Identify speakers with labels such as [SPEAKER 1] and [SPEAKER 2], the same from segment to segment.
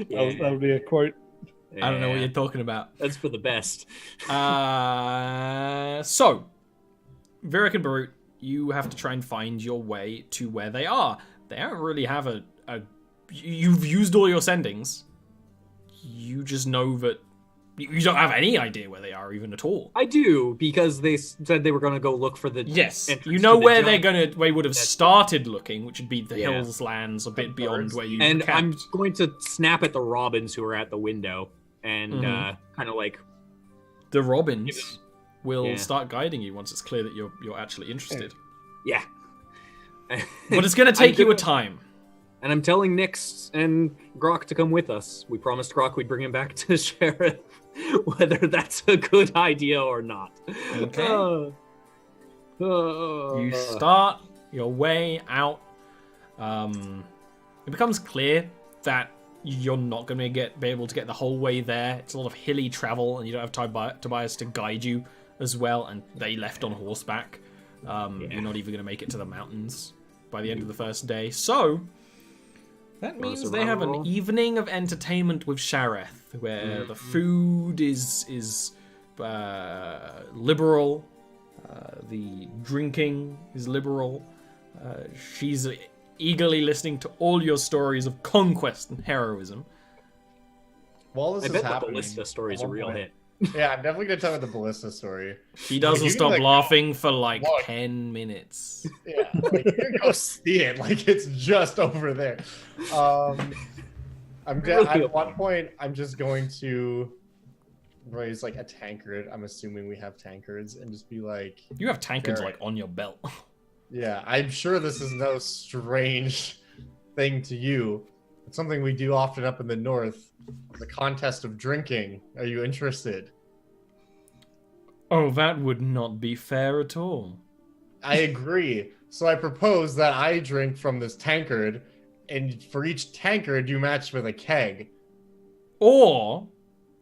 [SPEAKER 1] Yeah.
[SPEAKER 2] That would be a quote.
[SPEAKER 1] Yeah.
[SPEAKER 3] I don't know what you're talking about.
[SPEAKER 1] That's for the best.
[SPEAKER 3] So, Virik and Barut, you have to try and find your way to where they are. They don't really have a... You've used all your sendings. You just know that... You don't have any idea where they are even at all.
[SPEAKER 1] I do, because they said they were going to go look for the...
[SPEAKER 3] Yes,
[SPEAKER 1] entrance
[SPEAKER 3] you know
[SPEAKER 1] to the
[SPEAKER 3] where
[SPEAKER 1] giant-
[SPEAKER 3] they would have started looking, which would be the
[SPEAKER 1] Yeah.
[SPEAKER 3] hills lands a bit beyond where you
[SPEAKER 1] And
[SPEAKER 3] camped.
[SPEAKER 1] I'm going to snap at the robins who are at the window and kind of like...
[SPEAKER 3] The robins will
[SPEAKER 1] Yeah.
[SPEAKER 3] start guiding you once it's clear that you're actually interested.
[SPEAKER 1] Yeah.
[SPEAKER 3] But it's going to take you a time.
[SPEAKER 1] And I'm telling Nix and Grokk to come with us. We promised Grokk we'd bring him back to Sheriff, whether that's a good idea or not.
[SPEAKER 3] Okay. You start your way out. It becomes clear that you're not going to be able to get the whole way there. It's a lot of hilly travel, and you don't have Tobias to guide you as well, and they left on horseback. You're not even going to make it to the mountains by the end of the first day. So... that means they have an evening of entertainment with Shareth, where the food is liberal, the drinking is liberal. She's eagerly listening to all your stories of conquest and heroism.
[SPEAKER 4] While this
[SPEAKER 1] I
[SPEAKER 4] is
[SPEAKER 1] bet the
[SPEAKER 4] happening,
[SPEAKER 1] ballista story's a real hit.
[SPEAKER 4] Yeah, I'm definitely gonna tell her the ballista story.
[SPEAKER 3] She doesn't
[SPEAKER 4] You
[SPEAKER 3] stop
[SPEAKER 4] can,
[SPEAKER 3] laughing for like
[SPEAKER 4] look.
[SPEAKER 3] 10 minutes.
[SPEAKER 4] Yeah, like, you can go see it. Like it's just over there. At one point, I'm just going to raise like a tankard. I'm assuming we have tankards, and just be like,
[SPEAKER 3] You have tankards
[SPEAKER 4] Very-
[SPEAKER 3] like on your belt.
[SPEAKER 4] yeah, I'm sure this is no strange thing to you. It's something we do often up in the north. The contest of drinking. Are you interested?
[SPEAKER 3] Oh, that would not be fair at all.
[SPEAKER 4] I agree. So I propose that I drink from this tankard, and for each tankard, you match with a keg.
[SPEAKER 3] Or,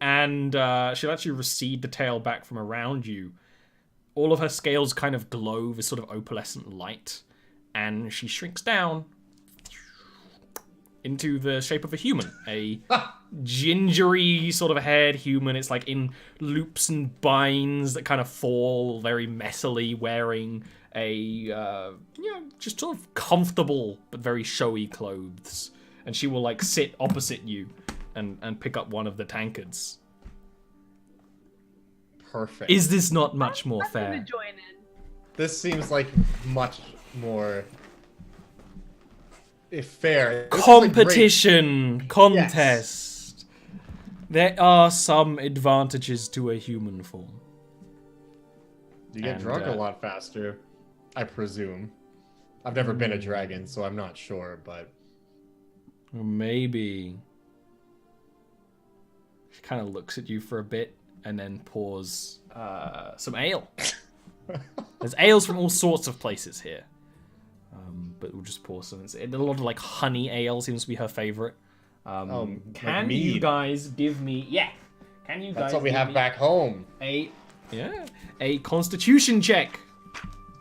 [SPEAKER 3] and she'll actually recede the tail back from around you. All of her scales kind of glow with sort of opalescent light, and she shrinks down into the shape of a human. A gingery sort of haired human. It's like in loops and binds that kind of fall very messily, wearing a just sort of comfortable but very showy clothes. And she will like sit opposite you and pick up one of the tankards.
[SPEAKER 4] Perfect.
[SPEAKER 3] Is this not much more
[SPEAKER 5] I'm
[SPEAKER 3] fair?
[SPEAKER 5] gonna join in.
[SPEAKER 4] This seems like much more fair. This is a
[SPEAKER 3] Competition, contest. There are some advantages to a human form.
[SPEAKER 4] You get
[SPEAKER 3] And,
[SPEAKER 4] drunk a lot faster, I presume. I've never been a dragon, so I'm not sure, but...
[SPEAKER 3] Or maybe... She kind of looks at you for a bit and then pours some ale. There's ales from all sorts of places here. But we'll just pour some. A lot of like honey ale seems to be her favorite. Can
[SPEAKER 4] like
[SPEAKER 3] you
[SPEAKER 4] mead.
[SPEAKER 3] guys give me... Yeah. Can you guys
[SPEAKER 4] That's what we
[SPEAKER 3] give
[SPEAKER 4] have
[SPEAKER 3] me
[SPEAKER 4] back home.
[SPEAKER 3] a constitution check?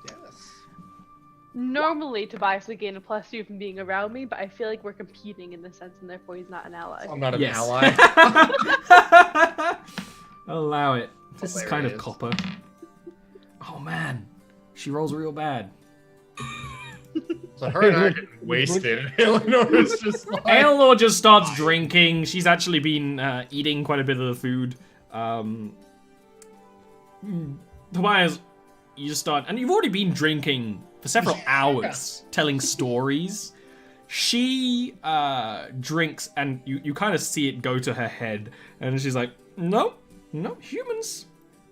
[SPEAKER 4] Yes.
[SPEAKER 5] Normally, Tobias would gain a +2 from being around me, but I feel like we're competing in this sense, and therefore he's not an ally.
[SPEAKER 4] I'm not an
[SPEAKER 3] Yes.
[SPEAKER 4] ally.
[SPEAKER 3] Allow it. This is kind of
[SPEAKER 4] Hilarious.
[SPEAKER 3] copper. Oh man, she rolls real bad.
[SPEAKER 4] So her and I are getting wasted. Eleanor is just like...
[SPEAKER 3] Aelor just starts drinking. She's actually been eating quite a bit of the food. Tobias, you just start, and you've already been drinking for several hours, telling stories. She drinks, and you kind of see it go to her head, and she's like, no, humans.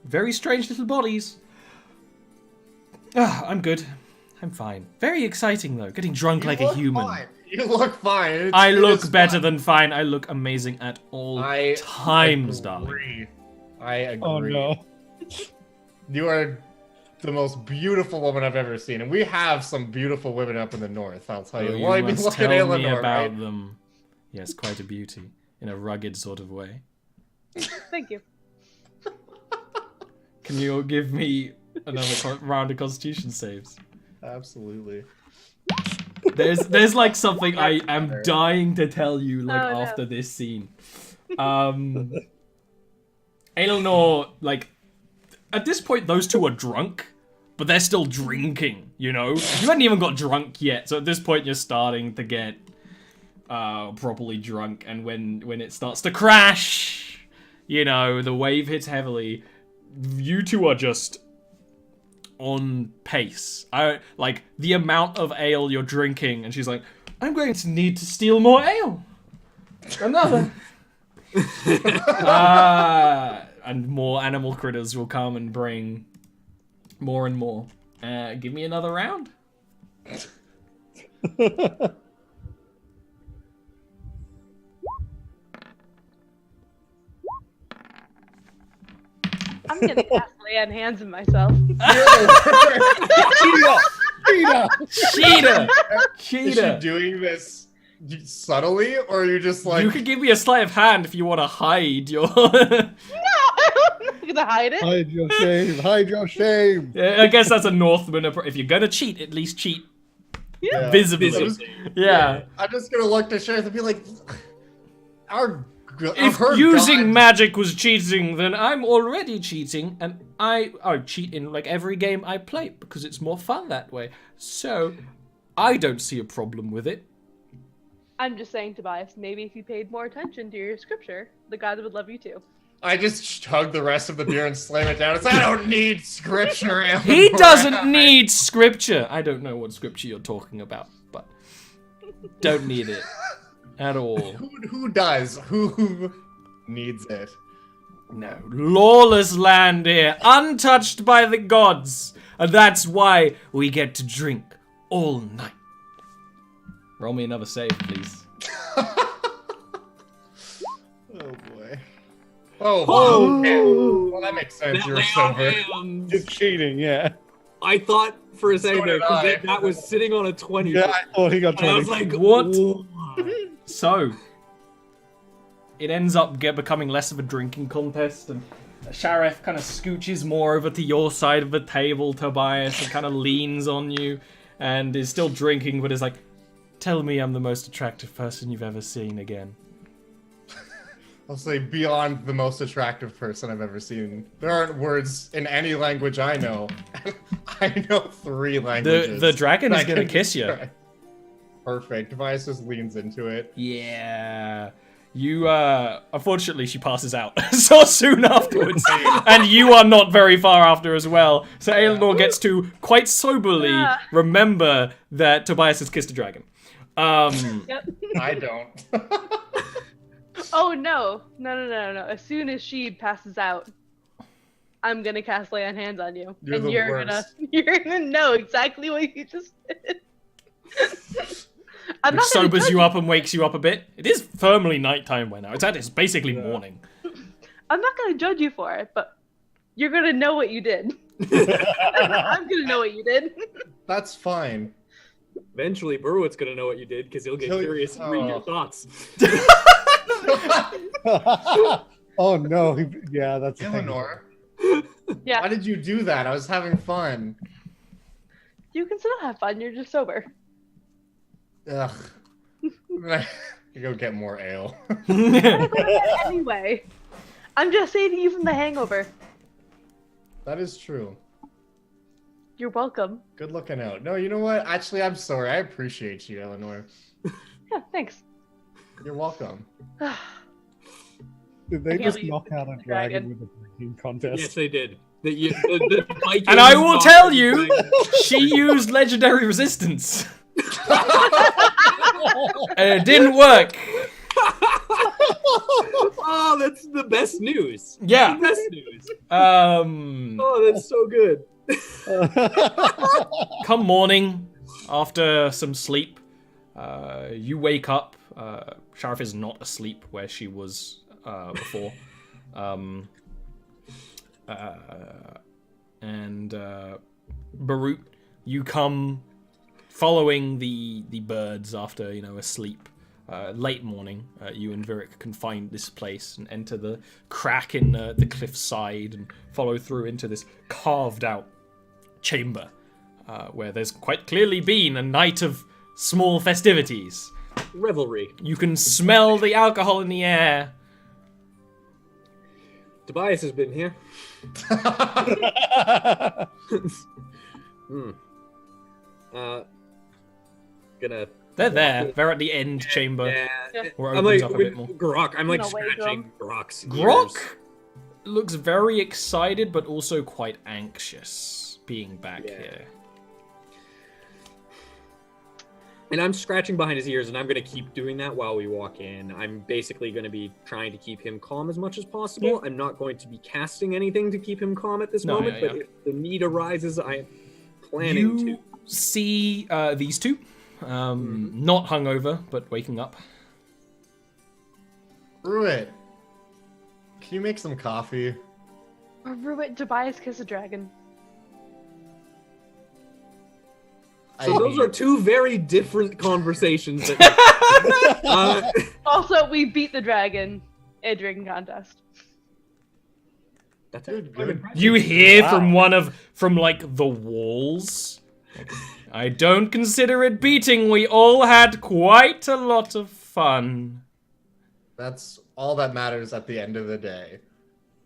[SPEAKER 3] Very strange little bodies. I'm good. I'm fine. Very exciting, though. Getting drunk
[SPEAKER 4] You
[SPEAKER 3] like a
[SPEAKER 4] look
[SPEAKER 3] human.
[SPEAKER 4] fine. You look fine. It's-
[SPEAKER 3] I
[SPEAKER 4] it
[SPEAKER 3] look
[SPEAKER 4] is
[SPEAKER 3] better
[SPEAKER 4] fine.
[SPEAKER 3] than fine. I look amazing at all
[SPEAKER 4] I
[SPEAKER 3] times,
[SPEAKER 4] agree.
[SPEAKER 3] darling.
[SPEAKER 4] I agree.
[SPEAKER 2] Oh no.
[SPEAKER 4] You are the most beautiful woman I've ever seen, and we have some beautiful women up in the north. I'll tell you.
[SPEAKER 3] Oh,
[SPEAKER 4] Well, I mean,
[SPEAKER 3] must
[SPEAKER 4] look at
[SPEAKER 3] tell me
[SPEAKER 4] Eleanor,
[SPEAKER 3] about
[SPEAKER 4] right?
[SPEAKER 3] them. Yes, quite a beauty. In a rugged sort of way.
[SPEAKER 5] Thank you.
[SPEAKER 3] Can you give me another round of constitution saves?
[SPEAKER 4] Absolutely.
[SPEAKER 3] There's like something I am dying to tell you like
[SPEAKER 5] Oh, no.
[SPEAKER 3] after this scene. Eleanor, like, at this point those two are drunk, but they're still drinking, you know? You hadn't even got drunk yet, so at this point you're starting to get properly drunk, and when it starts to crash, you know, the wave hits heavily, you two are just on pace. Like, the amount of ale you're drinking, and she's like, I'm going to need to steal more ale. Another. And more animal critters will come and bring more and more. Give me another round.
[SPEAKER 5] I'm gonna cast lay on hands on myself.
[SPEAKER 3] Cheater!
[SPEAKER 4] Is she
[SPEAKER 3] Cheater!
[SPEAKER 4] doing this subtly, or are you just like...
[SPEAKER 3] You could give me a sleight of hand if you want to hide your...
[SPEAKER 5] No, I'm not gonna hide it.
[SPEAKER 2] Hide your shame. Hide your shame.
[SPEAKER 3] Yeah, I guess that's a Northman approach. If you're gonna cheat, at least cheat
[SPEAKER 5] Yeah.
[SPEAKER 3] visibly.
[SPEAKER 1] Visibly.
[SPEAKER 3] Yeah.
[SPEAKER 4] I'm just gonna look to Sheriff and be like,
[SPEAKER 3] If using magic was cheating, then I'm already cheating, and I cheat in like every game I play because it's more fun that way. So I don't see a problem with it.
[SPEAKER 5] I'm just saying, Tobias, maybe if you paid more attention to your scripture, the gods would love you too.
[SPEAKER 4] I just chug the rest of the beer and slam it down. It's I don't need scripture.
[SPEAKER 3] He doesn't need scripture. I don't know what scripture you're talking about, but don't need it at all.
[SPEAKER 4] Who does? Who needs it?
[SPEAKER 3] No, lawless land here, untouched by the gods, and that's why we get to drink all night. Roll me another save, please.
[SPEAKER 4] Oh boy. Oh, okay. Well, that makes sense.
[SPEAKER 1] That
[SPEAKER 4] You're
[SPEAKER 1] lay on
[SPEAKER 4] sober.
[SPEAKER 1] hands.
[SPEAKER 2] It's cheating, yeah.
[SPEAKER 1] I thought for a second
[SPEAKER 4] So
[SPEAKER 1] there,
[SPEAKER 4] did I.
[SPEAKER 1] because that was sitting on a 20.
[SPEAKER 2] Yeah, I thought he got
[SPEAKER 1] And I
[SPEAKER 2] 20.
[SPEAKER 1] was like,
[SPEAKER 3] What?
[SPEAKER 1] why?
[SPEAKER 3] So, it ends up becoming less of a drinking contest, and Sheriff kind of scooches more over to your side of the table, Tobias, and kind of leans on you, and is still drinking, but is like, tell me I'm the most attractive person you've ever seen again.
[SPEAKER 4] I'll say beyond the most attractive person I've ever seen. There aren't words in any language I know. I know 3 languages.
[SPEAKER 3] The dragon is
[SPEAKER 4] that
[SPEAKER 3] gonna
[SPEAKER 4] can
[SPEAKER 3] kiss you.
[SPEAKER 4] describe- Perfect. Tobias just leans into it.
[SPEAKER 3] Yeah. You, unfortunately, she passes out so soon afterwards, and you are not very far after as well. So Eleanor gets to, quite soberly,
[SPEAKER 5] Yeah.
[SPEAKER 3] remember that Tobias has kissed a dragon.
[SPEAKER 5] Yep.
[SPEAKER 4] I don't.
[SPEAKER 5] Oh no. No. As soon as she passes out, I'm gonna cast lay on hands on you.
[SPEAKER 4] You're
[SPEAKER 5] and
[SPEAKER 4] the
[SPEAKER 5] you're
[SPEAKER 4] worst.
[SPEAKER 5] gonna know exactly what you just did. I'm
[SPEAKER 3] Which
[SPEAKER 5] not gonna
[SPEAKER 3] sobers
[SPEAKER 5] judge
[SPEAKER 3] you up and wakes you up a bit. It is firmly nighttime by now. It's basically morning.
[SPEAKER 5] I'm not gonna judge you for it, but you're gonna know what you did. I'm gonna know what you did.
[SPEAKER 4] That's fine.
[SPEAKER 1] Eventually, Burwitt's gonna know what you did because he'll get
[SPEAKER 4] He'll-
[SPEAKER 1] curious and read your
[SPEAKER 4] oh.
[SPEAKER 1] thoughts.
[SPEAKER 2] Oh no, yeah, that's the thing.
[SPEAKER 4] Eleanor,
[SPEAKER 5] Yeah,
[SPEAKER 4] why did you do that? I was having fun.
[SPEAKER 5] you can still have fun. You're just sober.
[SPEAKER 4] Ugh. I'm gonna go get more ale.
[SPEAKER 5] Anyway, I'm just saving you from the hangover.
[SPEAKER 4] That is true.
[SPEAKER 5] You're welcome.
[SPEAKER 4] Good looking out. No, you know what? Actually, I'm sorry. I appreciate you, Eleanor.
[SPEAKER 5] Yeah, thanks.
[SPEAKER 4] You're welcome.
[SPEAKER 2] Did they
[SPEAKER 5] I can't
[SPEAKER 2] just
[SPEAKER 5] believe
[SPEAKER 2] knock out a
[SPEAKER 5] the
[SPEAKER 2] dragon
[SPEAKER 5] dragon.
[SPEAKER 2] with a drinking contest?
[SPEAKER 1] Yes, they did. The Vikings
[SPEAKER 3] And I will
[SPEAKER 1] knocked
[SPEAKER 3] tell
[SPEAKER 1] the
[SPEAKER 3] you,
[SPEAKER 1] dragon.
[SPEAKER 3] she used legendary resistance. And it didn't work.
[SPEAKER 1] Oh, that's the best news.
[SPEAKER 3] Yeah.
[SPEAKER 1] The best news.
[SPEAKER 3] Oh,
[SPEAKER 1] that's so good.
[SPEAKER 3] come morning, after some sleep, you wake up. Sheriff is not asleep where she was before. And Barut, you come following the birds after, a sleep. Late morning, you and Virik can find this place and enter the crack in the cliffside and follow through into this carved out chamber where there's quite clearly been a night of small festivities.
[SPEAKER 1] Revelry.
[SPEAKER 3] You can smell the alcohol in the air.
[SPEAKER 1] Tobias has been here. Gonna.
[SPEAKER 3] They're there. They're at the end chamber.
[SPEAKER 1] Yeah.
[SPEAKER 3] Where it
[SPEAKER 1] I'm
[SPEAKER 3] opens
[SPEAKER 1] like,
[SPEAKER 3] up a bit more.
[SPEAKER 1] Grokk. I'm like
[SPEAKER 5] No way,
[SPEAKER 1] scratching Grokk's ears.
[SPEAKER 3] Grokk looks very excited, but also quite anxious being back here.
[SPEAKER 1] And I'm scratching behind his ears, and I'm going to keep doing that while we walk in. I'm basically going to be trying to keep him calm as much as possible.
[SPEAKER 3] Yeah.
[SPEAKER 1] I'm not going to be casting anything to keep him calm at this moment, but if the need arises, I am planning to.
[SPEAKER 3] You see these two, not hungover, but waking up.
[SPEAKER 4] Ruit, can you make some coffee?
[SPEAKER 5] Ruit, Tobias kiss a dragon.
[SPEAKER 1] So those are two very different conversations.
[SPEAKER 5] Also, we beat the dragon in a drinking contest.
[SPEAKER 1] That's
[SPEAKER 4] Good.
[SPEAKER 3] You hear from like the walls. I don't consider it beating. We all had quite a lot of fun.
[SPEAKER 4] That's all that matters at the end of the day.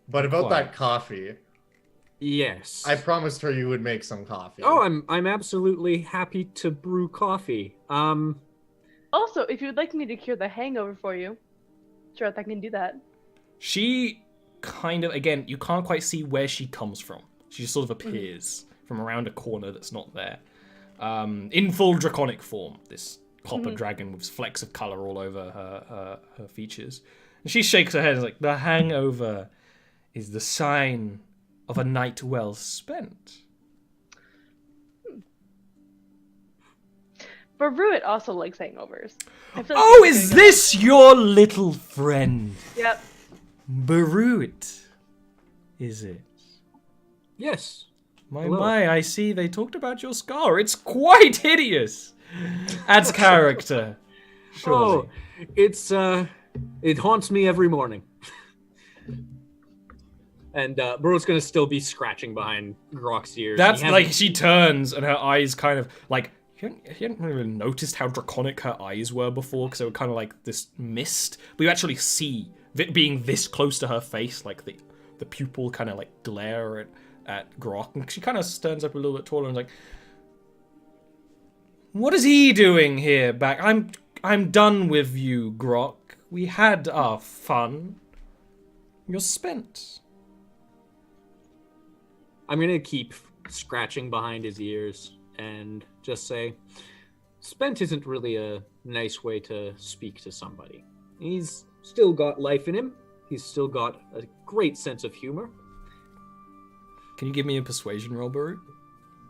[SPEAKER 4] But about that coffee,
[SPEAKER 1] Yes.
[SPEAKER 4] I promised her you would make some coffee.
[SPEAKER 1] Oh, I'm absolutely happy to brew coffee.
[SPEAKER 5] Also, if you'd like me to cure the hangover for you, sure, I can do that.
[SPEAKER 3] She kind of, again, you can't quite see where she comes from. She just sort of appears from around a corner that's not there. In full draconic form, this copper dragon with flecks of color all over her features. And she shakes her head and is like, the hangover is the sign of a night well spent.
[SPEAKER 5] But Ruit also likes hangovers. I feel like
[SPEAKER 3] Oh,
[SPEAKER 5] he's
[SPEAKER 3] is
[SPEAKER 5] gonna
[SPEAKER 3] this your little friend?
[SPEAKER 5] go- Yep.
[SPEAKER 3] Barut, is it?
[SPEAKER 1] Yes.
[SPEAKER 3] My,
[SPEAKER 1] Hello.
[SPEAKER 3] I see they talked about your scar. It's quite hideous. Adds character. Surely.
[SPEAKER 1] Oh, it's it haunts me every morning. And Burrow's gonna still be scratching behind Grokk's ears.
[SPEAKER 3] That's
[SPEAKER 1] He hasn't-
[SPEAKER 3] like, she turns and her eyes kind of like, you hadn't really noticed how draconic her eyes were before, because they were kind of like this mist. But you actually see, being this close to her face, like the pupil kind of like glare at Grokk. And she kind of turns up a little bit taller and is like, what is he doing here back? I'm done with you, Grokk. We had our fun. You're spent.
[SPEAKER 1] I'm gonna keep scratching behind his ears and just say, spent isn't really a nice way to speak to somebody. He's still got life in him. He's still got a great sense of humor.
[SPEAKER 3] Can you give me a persuasion roll, Barut?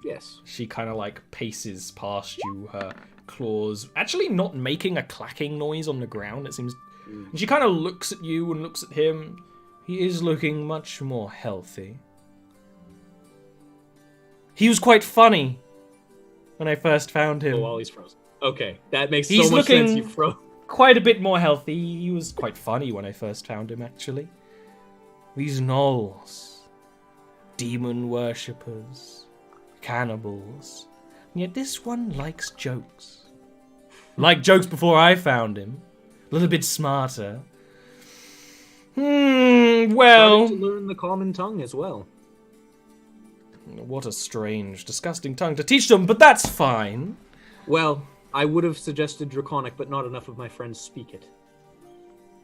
[SPEAKER 1] Yes.
[SPEAKER 3] She kind of like paces past you, her claws actually not making a clacking noise on the ground, it seems. And she kind of looks at you and looks at him. He is looking much more healthy. He was quite funny when I first found him.
[SPEAKER 1] Oh, while he's frozen. Okay, that makes
[SPEAKER 3] He's
[SPEAKER 1] so much sense.
[SPEAKER 3] looking-
[SPEAKER 1] You froze.
[SPEAKER 3] Quite a bit more healthy. He was quite funny when I first found him, actually. These gnolls, demon worshippers, cannibals. And yet this one likes jokes. Like jokes before I found him. A little bit smarter. Well...
[SPEAKER 1] Starting to learn the common tongue as well.
[SPEAKER 3] What a strange, disgusting tongue to teach them, but that's fine.
[SPEAKER 1] Well, I would have suggested Draconic, but not enough of my friends speak it.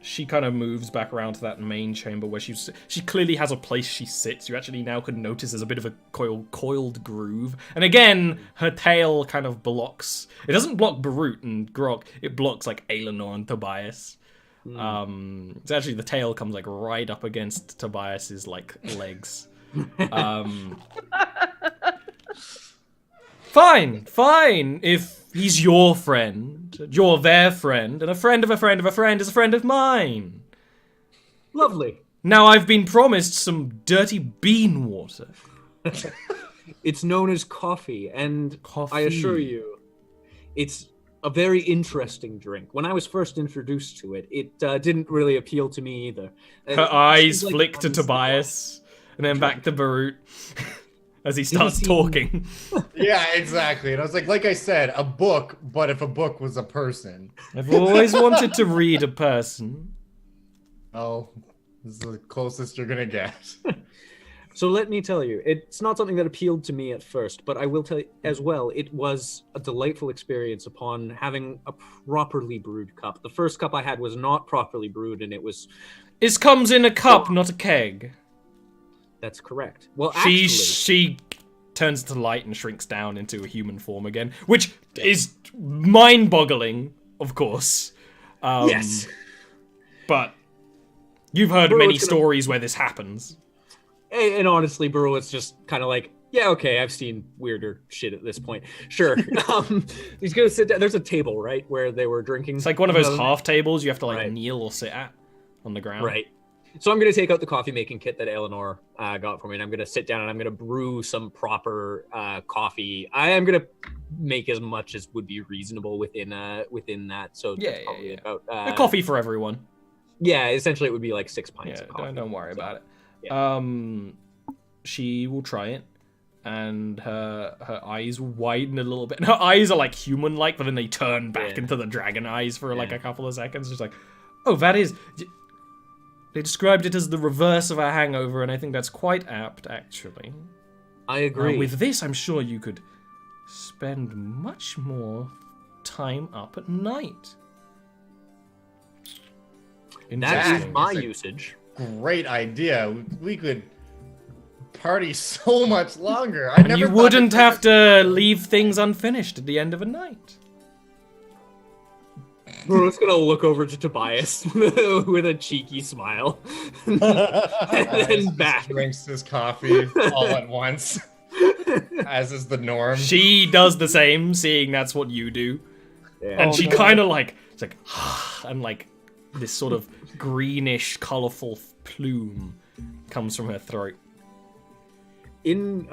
[SPEAKER 3] She kind of moves back around to that main chamber where she clearly has a place she sits. You actually now can notice there's a bit of a coiled groove. And again, her tail kind of blocks. It doesn't block Barut and Grokk. It blocks like Aelinor and Tobias. It's actually the tail comes like right up against Tobias's like legs. Fine. If he's your friend, you're their friend, and a friend of a friend of a friend is a friend of mine.
[SPEAKER 1] Lovely.
[SPEAKER 3] Now I've been promised some dirty bean water.
[SPEAKER 1] It's known as coffee, and
[SPEAKER 3] Coffee.
[SPEAKER 1] I assure you, it's a very interesting drink. When I was first introduced to it, it didn't really appeal to me either.
[SPEAKER 3] Her eyes
[SPEAKER 1] Seems like
[SPEAKER 3] flick to
[SPEAKER 1] fun
[SPEAKER 3] Tobias, and then back to Barut. as he starts
[SPEAKER 1] seem-
[SPEAKER 3] talking.
[SPEAKER 4] Yeah, exactly. And I was like I said, a book, but if a book was a person.
[SPEAKER 3] I've always wanted to read a person.
[SPEAKER 4] Oh, this is the closest you're gonna get.
[SPEAKER 1] So let me tell you, it's not something that appealed to me at first, but I will tell you as well, it was a delightful experience upon having a properly brewed cup. The first cup I had was not properly brewed, and it was...
[SPEAKER 3] It comes in a cup, not a keg.
[SPEAKER 1] That's correct. Well, actually...
[SPEAKER 3] She turns to light and shrinks down into a human form again, which is mind-boggling, of course.
[SPEAKER 1] Yes.
[SPEAKER 3] But you've heard
[SPEAKER 1] Bro,
[SPEAKER 3] many
[SPEAKER 1] it's gonna-
[SPEAKER 3] stories where this happens.
[SPEAKER 1] And honestly, bro, it's just kind of like, yeah, okay, I've seen weirder shit at this point. Sure. He's gonna sit down. There's a table, right, where they were drinking.
[SPEAKER 3] It's like one of those half tables you have to like
[SPEAKER 1] Right.
[SPEAKER 3] kneel or sit at on the ground.
[SPEAKER 1] Right. So I'm gonna take out the coffee making kit that Eleanor got for me, and I'm gonna sit down and I'm gonna brew some proper coffee. I am gonna make as much as would be reasonable within that. So
[SPEAKER 3] Yeah,
[SPEAKER 1] that's probably
[SPEAKER 3] yeah.
[SPEAKER 1] about
[SPEAKER 3] A coffee for everyone.
[SPEAKER 1] Yeah, essentially it would be like 6 pints
[SPEAKER 3] Yeah,
[SPEAKER 1] of coffee.
[SPEAKER 3] don't worry
[SPEAKER 1] So,
[SPEAKER 3] about it.
[SPEAKER 1] yeah.
[SPEAKER 3] She will try it, and her eyes widen a little bit. And her eyes are like human-like, but then they turn back
[SPEAKER 1] Yeah.
[SPEAKER 3] into the dragon eyes for like
[SPEAKER 1] Yeah.
[SPEAKER 3] a couple of seconds. Just like, oh, that is. They described it as the reverse of a hangover, and I think that's quite apt, actually.
[SPEAKER 1] I agree.
[SPEAKER 3] With this, I'm sure you could spend much more time up at night.
[SPEAKER 1] That is
[SPEAKER 3] Interesting.
[SPEAKER 1] my
[SPEAKER 4] It's a-
[SPEAKER 1] usage.
[SPEAKER 4] Great idea. We could party so much longer. I
[SPEAKER 3] And
[SPEAKER 4] never
[SPEAKER 3] you
[SPEAKER 4] thought
[SPEAKER 3] wouldn't
[SPEAKER 4] that-
[SPEAKER 3] have to leave things unfinished at the end of a night.
[SPEAKER 1] We're just gonna look over to Tobias with a cheeky smile, and then
[SPEAKER 4] Just
[SPEAKER 1] back.
[SPEAKER 4] drinks his coffee all at once, as is the norm.
[SPEAKER 3] She does the same, seeing that's what you do.
[SPEAKER 1] Yeah.
[SPEAKER 3] And
[SPEAKER 2] Oh,
[SPEAKER 3] she
[SPEAKER 2] no.
[SPEAKER 3] kind of like, it's like, and like this sort of greenish, colorful plume comes from her throat.
[SPEAKER 1] In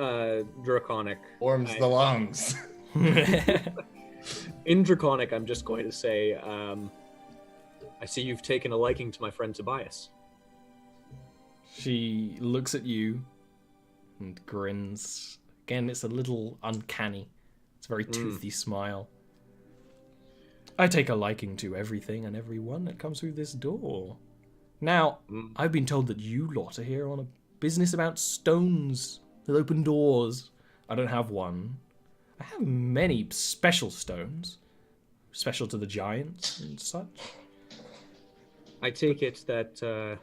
[SPEAKER 1] Draconic,
[SPEAKER 4] Warms the lungs.
[SPEAKER 1] in Draconic, I'm just going to say, I see you've taken a liking to my friend Tobias.
[SPEAKER 3] She looks at you and grins. Again, it's a little uncanny. It's a very toothy smile. I take a liking to everything and everyone that comes through this door. Now, I've been told that you lot are here on a business about stones that open doors. I don't have one. I have many special stones, special to the giants and such.
[SPEAKER 1] I take it that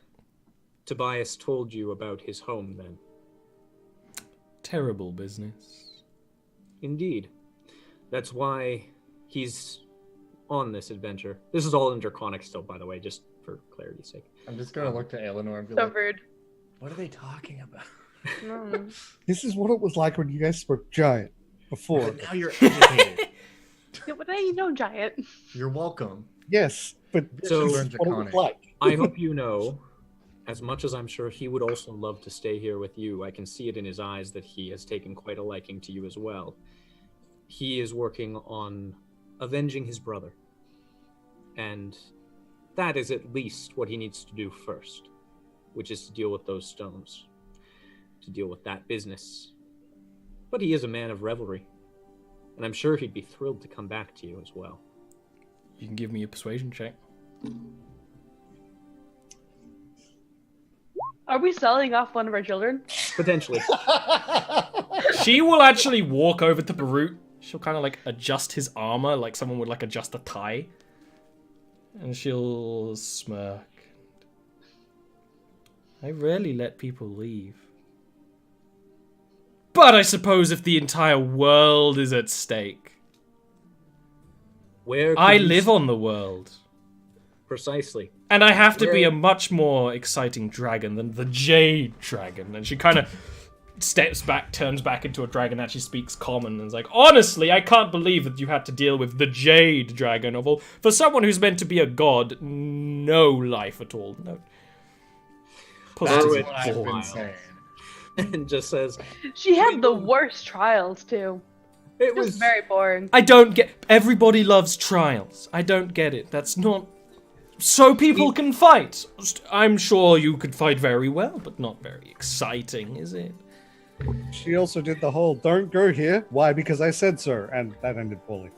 [SPEAKER 1] Tobias told you about his home, then.
[SPEAKER 3] Terrible business.
[SPEAKER 1] Indeed. That's why he's on this adventure. This is all in Draconic still, by the way, just for clarity's sake.
[SPEAKER 4] I'm just gonna look to Eleanor and be
[SPEAKER 5] So
[SPEAKER 4] like,
[SPEAKER 5] rude.
[SPEAKER 4] "What are they talking about?"
[SPEAKER 5] No.
[SPEAKER 2] This is what it was like when you guys spoke giant before.
[SPEAKER 4] But now you're educated.
[SPEAKER 5] Yeah, but now you know, giant.
[SPEAKER 4] You're welcome.
[SPEAKER 2] Yes, but
[SPEAKER 1] So-
[SPEAKER 2] this is what it was like.
[SPEAKER 1] I hope you know, as much as I'm sure he would also love to stay here with you, I can see it in his eyes that he has taken quite a liking to you as well. He is working on avenging his brother. And that is at least what he needs to do first, which is to deal with those stones, to deal with that business. But he is a man of revelry, and I'm sure he'd be thrilled to come back to you as well.
[SPEAKER 3] You can give me a persuasion check.
[SPEAKER 5] Are we selling off one of our children?
[SPEAKER 1] Potentially.
[SPEAKER 3] She will actually walk over to Barut. She'll kind of like adjust his armor like someone would like adjust a tie. And she'll smirk. I rarely let people leave. But I suppose if the entire world is at stake,
[SPEAKER 1] Where
[SPEAKER 3] I
[SPEAKER 1] could you
[SPEAKER 3] live on the world.
[SPEAKER 1] Precisely.
[SPEAKER 3] And I have to be
[SPEAKER 1] Where-
[SPEAKER 3] a much more exciting dragon than the Jade Dragon. And she kind of steps back, turns back into a dragon, actually speaks common, and is like, honestly, I can't believe that you had to deal with the Jade Dragon of all. For someone who's meant to be a god, no life at all. No.
[SPEAKER 4] That's
[SPEAKER 1] Barut
[SPEAKER 4] what I've been
[SPEAKER 1] smiles
[SPEAKER 4] saying.
[SPEAKER 1] and just says,
[SPEAKER 5] She had the worst trials too.
[SPEAKER 1] it
[SPEAKER 5] It was
[SPEAKER 1] was
[SPEAKER 5] very boring.
[SPEAKER 3] I don't get... Everybody loves trials. I don't get it. That's not... So people can fight. I'm sure you could fight very well, but not very exciting, is it?
[SPEAKER 2] She also did the whole "don't go here." Why? Because I said so, and that ended poorly.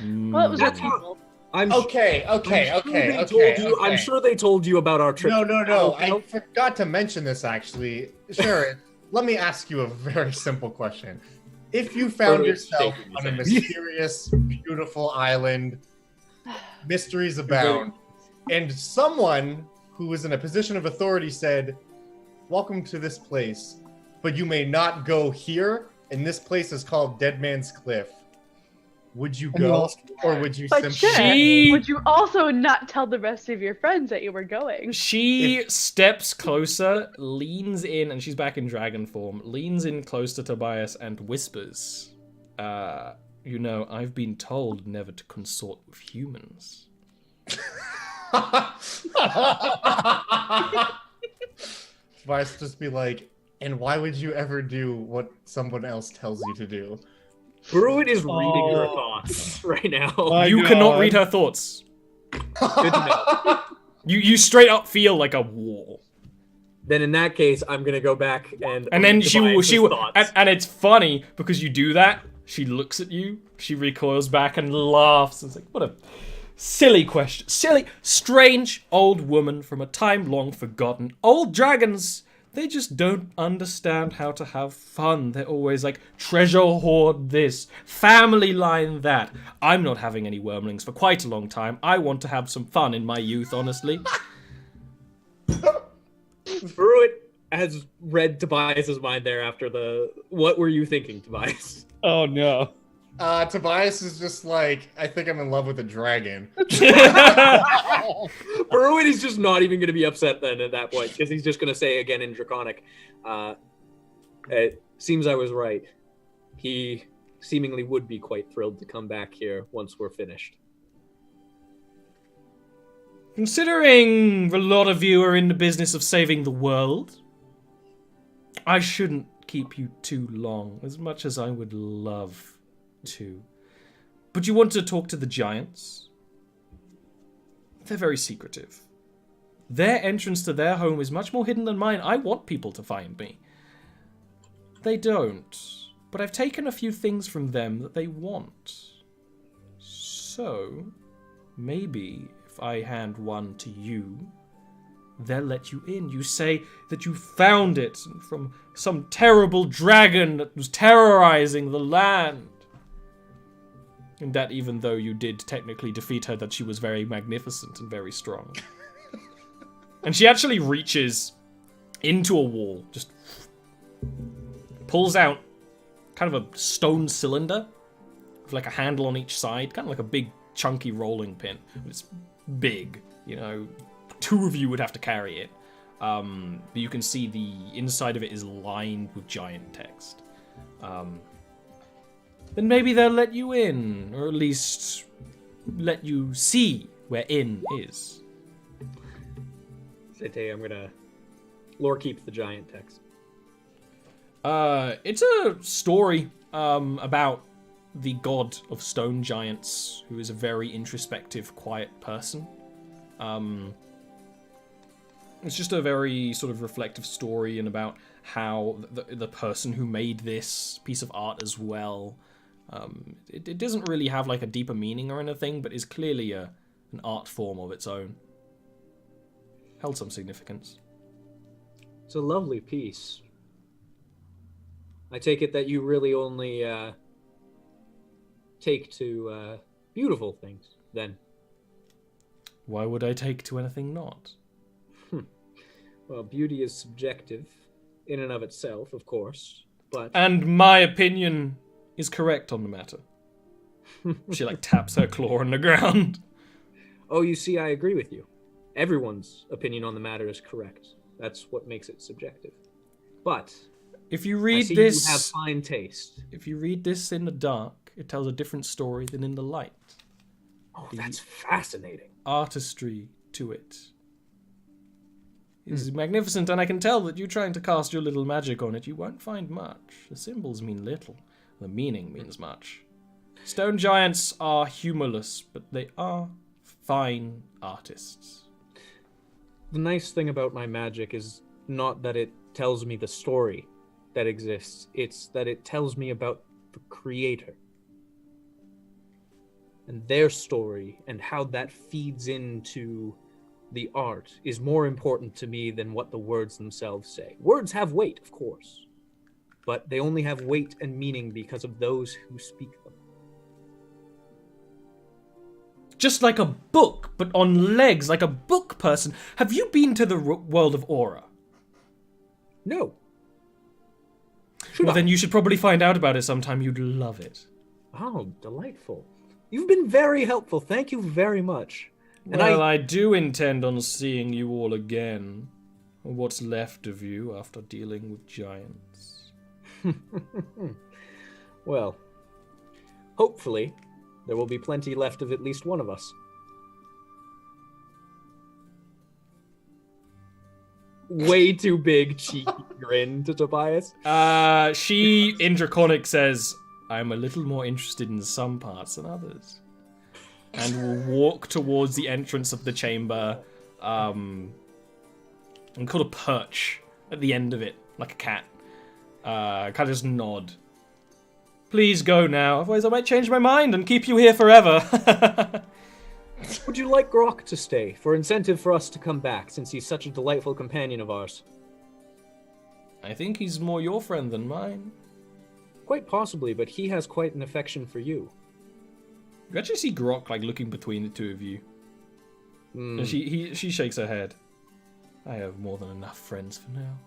[SPEAKER 5] Well, it was her
[SPEAKER 1] That's what-
[SPEAKER 5] people.
[SPEAKER 1] I'm
[SPEAKER 4] Okay.
[SPEAKER 1] I'm sure they told you about our trip.
[SPEAKER 4] No. I forgot to mention this actually. Sharon, let me ask you a very simple question. If you found yourself on a mysterious, beautiful island, mysteries abound, and someone who was in a position of authority said, "Welcome to this place, but you may not go here, and this place is called Dead Man's Cliff." Would you go, or would you
[SPEAKER 5] But
[SPEAKER 3] She-
[SPEAKER 5] would you also not tell the rest of your friends that you were going?
[SPEAKER 3] She steps closer, leans in, and she's back in dragon form, leans in close to Tobias and whispers, you know, I've been told never to consort with humans.
[SPEAKER 4] Tobias just be like, and why would you ever do what someone else tells you to do?
[SPEAKER 1] Bruin is reading your thoughts right now.
[SPEAKER 2] My
[SPEAKER 3] You
[SPEAKER 2] God.
[SPEAKER 3] cannot read her thoughts.
[SPEAKER 1] Good to know.
[SPEAKER 3] You straight up feel like a wall.
[SPEAKER 1] Then in that case, I'm gonna go back and
[SPEAKER 3] And then
[SPEAKER 1] read Tobias's thoughts.
[SPEAKER 3] and it's funny because you do that. She looks at you, she recoils back and laughs. It's like, what a silly question. Silly, strange old woman from a time long forgotten. Old dragons, they just don't understand how to have fun. They're always like, treasure hoard this, family line that. I'm not having any wormlings for quite a long time. I want to have some fun in my youth, honestly.
[SPEAKER 1] Bruin has read Tobias's mind there after the. What were you thinking, Tobias?
[SPEAKER 2] Oh no.
[SPEAKER 4] Tobias is just like, I think I'm in love with a dragon.
[SPEAKER 1] Bruin is just not even going to be upset then at that point because he's just going to say again in Draconic, it seems I was right. He seemingly would be quite thrilled to come back here once we're finished.
[SPEAKER 3] Considering a lot of you are in the business of saving the world, I shouldn't keep you too long, as much as I would love to. But you want to talk to the giants? They're very secretive. Their entrance to their home is much more hidden than mine. I want people to find me. They don't. But I've taken a few things from them that they want. So, maybe if I hand one to you, they'll let you in. You say that you found it from some terrible dragon that was terrorizing the land. And that even though you did technically defeat her, that she was very magnificent and very strong. And she actually reaches into a wall, just pulls out kind of a stone cylinder with like a handle on each side, kind of like a big chunky rolling pin. It's big, you know, two of you would have to carry it. But you can see the inside of it is lined with giant text. Then maybe they'll let you in, or at least let you see where in is.
[SPEAKER 1] Sete, I'm gonna lore keep the giant text.
[SPEAKER 3] It's a story about the god of stone giants, who is a very introspective, quiet person. It's just a very sort of reflective story and about how the person who made this piece of art as well. It doesn't really have like a deeper meaning or anything, but is clearly an art form of its own. Held some significance.
[SPEAKER 1] It's a lovely piece. I take it that you really only take to beautiful things, then.
[SPEAKER 3] Why would I take to anything not?
[SPEAKER 1] Well, beauty is subjective, in and of itself, of course, but...
[SPEAKER 3] And my opinion is correct on the matter. She like taps her claw on the ground.
[SPEAKER 1] Oh, you see, I agree with you. Everyone's opinion on the matter is correct. That's what makes it subjective. But
[SPEAKER 3] If you
[SPEAKER 1] I
[SPEAKER 3] read
[SPEAKER 1] see
[SPEAKER 3] this,
[SPEAKER 1] you have fine taste.
[SPEAKER 3] if you read this in the dark, it tells a different story than in the light.
[SPEAKER 1] Oh, that's fascinating.
[SPEAKER 3] Artistry to it is magnificent, and I can tell that you trying to cast your little magic on it, you won't find much. The symbols mean little. The meaning means much. Stone giants are humorless, but they are fine artists.
[SPEAKER 1] The nice thing about my magic is not that it tells me the story, that exists. It's that it tells me about the creator and their story, and how that feeds into the art is more important to me than what the words themselves say. Words have weight, of course, but they only have weight and meaning because of those who speak them.
[SPEAKER 3] Just like a book, but on legs, like a book person. Have you been to the world of Aura?
[SPEAKER 1] No.
[SPEAKER 3] Well, then you should probably find out about it sometime. You'd love it.
[SPEAKER 1] Oh, delightful. You've been very helpful. Thank you very much. And
[SPEAKER 3] well, I do intend on seeing you all again. Or what's left of you after dealing with giants.
[SPEAKER 1] Well, hopefully, there will be plenty left of at least one of us. Way too big, cheeky grin to Tobias.
[SPEAKER 3] She, in Draconic, says, I'm a little more interested in some parts than others. And will walk towards the entrance of the chamber, and kind of perch at the end of it, like a cat. Kind of just nod. Please go now, otherwise I might change my mind and keep you here forever.
[SPEAKER 1] Would you like Grokk to stay, for incentive for us to come back, since he's such a delightful companion of ours?
[SPEAKER 3] I think he's more your friend than mine.
[SPEAKER 1] Quite possibly, but he has quite an affection for you.
[SPEAKER 3] You actually see Grokk like looking between the two of you. And she shakes her head. I have more than enough friends for now.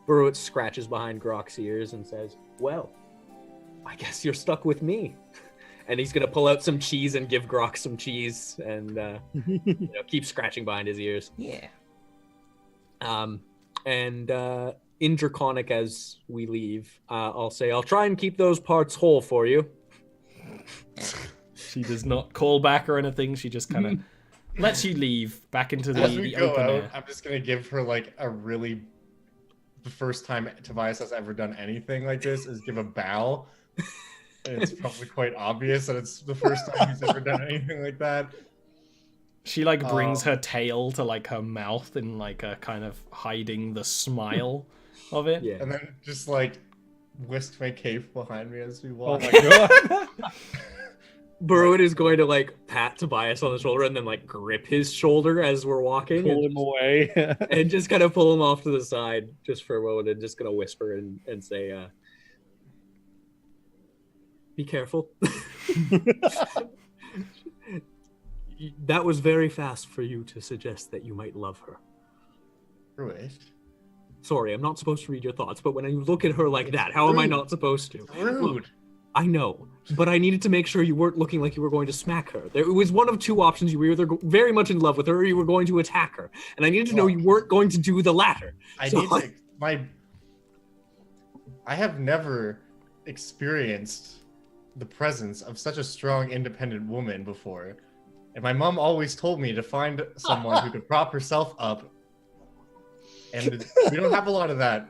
[SPEAKER 1] Burrowit scratches behind Grokk's ears and says, well, I guess you're stuck with me. And he's going to pull out some cheese and give Grokk some cheese and keep scratching behind his ears.
[SPEAKER 3] Yeah.
[SPEAKER 1] And in Draconic, as we leave, I'll say, I'll try and keep those parts whole for you.
[SPEAKER 3] She does not call back or anything. She just kind of lets you leave back into the open air.
[SPEAKER 4] I'm just going to give her like the first time Tobias has ever done anything like this is give a bow. And it's probably quite obvious that it's the first time he's ever done anything like that.
[SPEAKER 3] She like brings her tail to like her mouth and like kind of hiding the smile of it.
[SPEAKER 1] Yeah.
[SPEAKER 4] And then just like whisk my cape behind me as we walk.
[SPEAKER 2] Oh my god.
[SPEAKER 1] Burrowit is going to like pat Tobias on the shoulder and then like grip his shoulder as we're walking.
[SPEAKER 2] Pull him away.
[SPEAKER 1] And just kind of pull him off to the side just for a moment and just going to whisper and say, be careful. That was very fast for you to suggest that you might love her.
[SPEAKER 4] Rude.
[SPEAKER 1] Sorry, I'm not supposed to read your thoughts, but when you look at her like that, how am I not supposed to?
[SPEAKER 4] Rude.
[SPEAKER 1] Look, I know, but I needed to make sure you weren't looking like you were going to smack her. There was one of two options. You were either very much in love with her or you were going to attack her. And I needed to know you weren't going to do the latter.
[SPEAKER 4] I have never experienced the presence of such a strong, independent woman before. And my mom always told me to find someone who could prop herself up. And we don't have a lot of that.